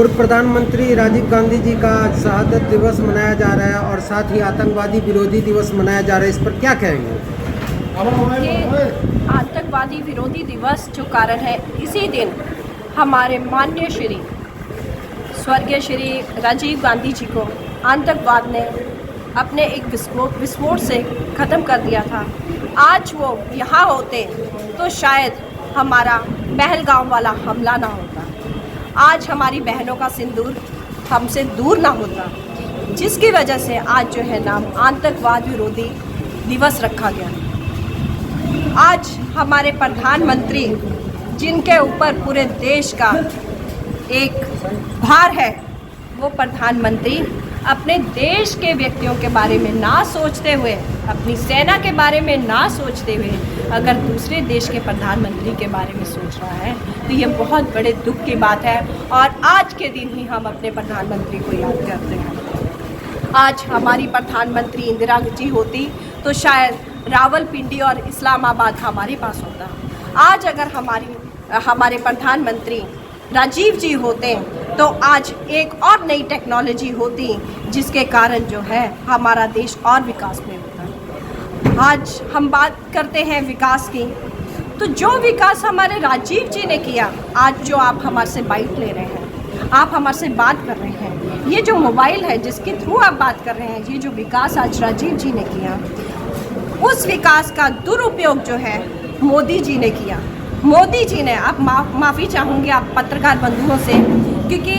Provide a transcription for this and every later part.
पूर्व प्रधानमंत्री राजीव गांधी जी का शहादत दिवस मनाया जा रहा है और साथ ही आतंकवादी विरोधी दिवस मनाया जा रहा है, इस पर क्या कहेंगे? ये आतंकवादी विरोधी दिवस जो कारण है, इसी दिन हमारे माननीय श्री स्वर्गीय श्री राजीव गांधी जी को आतंकवाद ने अपने एक विस्फोट से ख़त्म कर दिया था। आज वो यहाँ होते तो शायद हमारा पहलगाम वाला हमला ना होता, आज हमारी बहनों का सिंदूर हमसे दूर ना होता, जिसकी वजह से आज जो है नाम आतंकवाद विरोधी दिवस रखा गया। आज हमारे प्रधानमंत्री जिनके ऊपर पूरे देश का एक भार है, वो प्रधानमंत्री अपने देश के व्यक्तियों के बारे में ना सोचते हुए, अपनी सेना के बारे में ना सोचते हुए अगर दूसरे देश के प्रधानमंत्री के बारे में सोच रहा है तो ये बहुत बड़े दुख की बात है। और आज के दिन ही हम अपने प्रधानमंत्री को याद करते हैं। आज हमारी प्रधानमंत्री इंदिरा जी होती तो शायद रावलपिंडी और इस्लामाबाद हमारे पास होता। आज अगर हमारे प्रधानमंत्री राजीव जी होते तो आज एक और नई टेक्नोलॉजी होती, जिसके कारण जो है हमारा देश और विकास में होता। आज हम बात करते हैं विकास की, तो जो विकास हमारे राजीव जी ने किया, आज जो आप हमारे से बाइट ले रहे हैं, आप हमारे से बात कर रहे हैं, ये जो मोबाइल है जिसके थ्रू आप बात कर रहे हैं, ये जो विकास आज राजीव जी ने किया, उस विकास का दुरुपयोग जो है मोदी जी ने किया। मोदी जी ने, आप माफ़ी चाहूँगी आप पत्रकार बंधुओं से, क्योंकि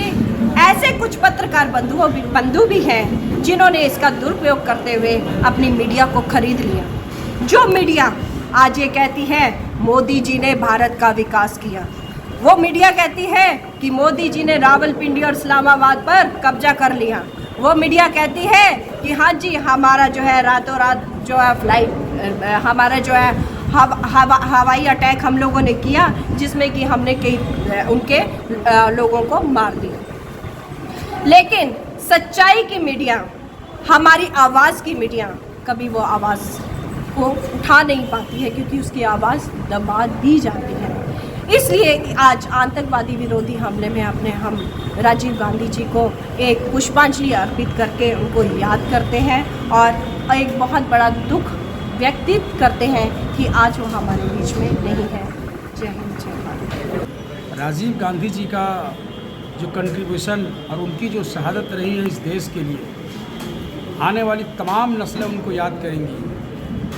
ऐसे कुछ पत्रकार बंधु भी हैं जिन्होंने इसका दुरुपयोग करते हुए अपनी मीडिया को खरीद लिया। जो मीडिया आज ये कहती है मोदी जी ने भारत का विकास किया, वो मीडिया कहती है कि मोदी जी ने रावलपिंडी और इस्लामाबाद पर कब्जा कर लिया। वो मीडिया कहती है कि हाँ जी हमारा जो है रातों रात जो है फ्लाइट, हमारा जो है हवाई अटैक हम लोगों ने किया, जिसमें कि हमने कई उनके लोगों को मार दिया। लेकिन सच्चाई की मीडिया, हमारी आवाज़ की मीडिया कभी वो आवाज़ को उठा नहीं पाती है, क्योंकि उसकी आवाज़ दबा दी जाती है। इसलिए आज आतंकवादी विरोधी हमले में हम राजीव गांधी जी को एक पुष्पांजलि अर्पित करके उनको याद करते हैं और एक बहुत बड़ा दुख व्यक्तित करते हैं कि आज वो हमारे बीच में नहीं है। जय हिंद, जय भारत। राजीव गांधी जी का जो कंट्रीब्यूशन और उनकी जो शहादत रही है इस देश के लिए, आने वाली तमाम नस्लें उनको याद करेंगी,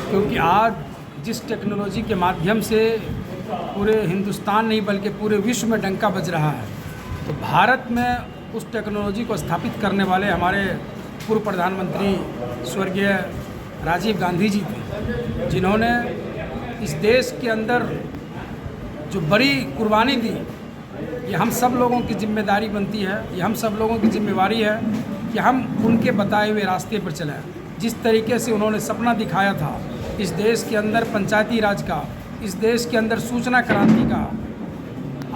क्योंकि आज जिस टेक्नोलॉजी के माध्यम से पूरे हिंदुस्तान नहीं बल्कि पूरे विश्व में डंका बज रहा है, तो भारत में उस टेक्नोलॉजी को स्थापित करने वाले हमारे पूर्व प्रधानमंत्री स्वर्गीय राजीव गांधी जी थे, जिन्होंने इस देश के अंदर जो बड़ी कुर्बानी दी। ये हम सब लोगों की जिम्मेदारी बनती है, ये हम सब लोगों की जिम्मेवारी है कि हम उनके बताए हुए रास्ते पर चलें। जिस तरीके से उन्होंने सपना दिखाया था इस देश के अंदर पंचायती राज का, इस देश के अंदर सूचना क्रांति का,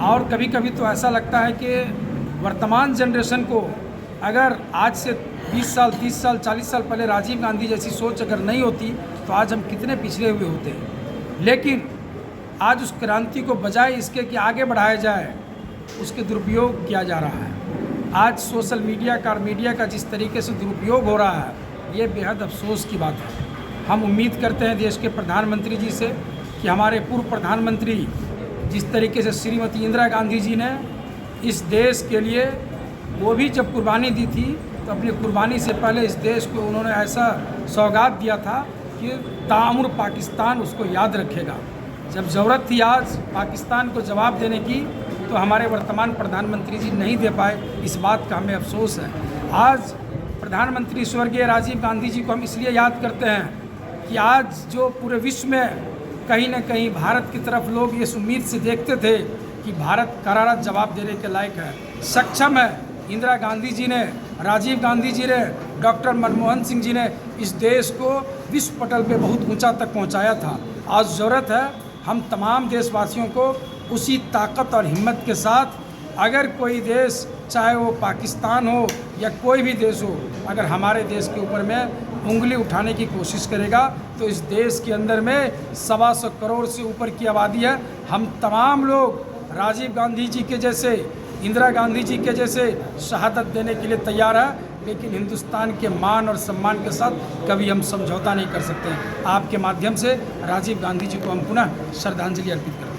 और कभी कभी तो ऐसा लगता है कि वर्तमान जनरेशन को अगर आज से 20 साल 30 साल 40 साल पहले राजीव गांधी जैसी सोच अगर नहीं होती तो आज हम कितने पिछड़े हुए होते। लेकिन आज उस क्रांति को बजाय इसके कि आगे बढ़ाया जाए, उसके दुरुपयोग किया जा रहा है। आज सोशल मीडिया का और मीडिया का जिस तरीके से दुरुपयोग हो रहा है, ये बेहद अफसोस की बात है। हम उम्मीद करते हैं देश के प्रधानमंत्री जी से कि हमारे पूर्व प्रधानमंत्री जिस तरीके से श्रीमती इंदिरा गांधी जी ने इस देश के लिए वो भी जब कुर्बानी दी थी, तो अपनी कुर्बानी से पहले इस देश को उन्होंने ऐसा सौगात दिया था कि ताउम्र पाकिस्तान उसको याद रखेगा। जब ज़रूरत थी आज पाकिस्तान को जवाब देने की, तो हमारे वर्तमान प्रधानमंत्री जी नहीं दे पाए। इस बात का हमें अफसोस है। आज प्रधानमंत्री स्वर्गीय राजीव गांधी जी को हम इसलिए याद करते हैं कि आज जो पूरे विश्व में कहीं न कहीं भारत की तरफ लोग इस उम्मीद से देखते थे कि भारत करारा जवाब देने के लायक है, सक्षम है। इंदिरा गांधी जी ने, राजीव गांधी जी ने, डॉक्टर मनमोहन सिंह जी ने इस देश को विश्व पटल पे बहुत ऊंचा तक पहुंचाया था। आज ज़रूरत है हम तमाम देशवासियों को उसी ताकत और हिम्मत के साथ, अगर कोई देश चाहे वो पाकिस्तान हो या कोई भी देश हो, अगर हमारे देश के ऊपर में उंगली उठाने की कोशिश करेगा तो इस देश के अंदर में 125 करोड़ से ऊपर की आबादी है। हम तमाम लोग राजीव गांधी जी के जैसे इंदिरा गांधी जी के जैसे शहादत देने के लिए तैयार है, लेकिन हिंदुस्तान के मान और सम्मान के साथ कभी हम समझौता नहीं कर सकते हैं। आपके माध्यम से राजीव गांधी जी को हम पुनः श्रद्धांजलि अर्पित करते हैं।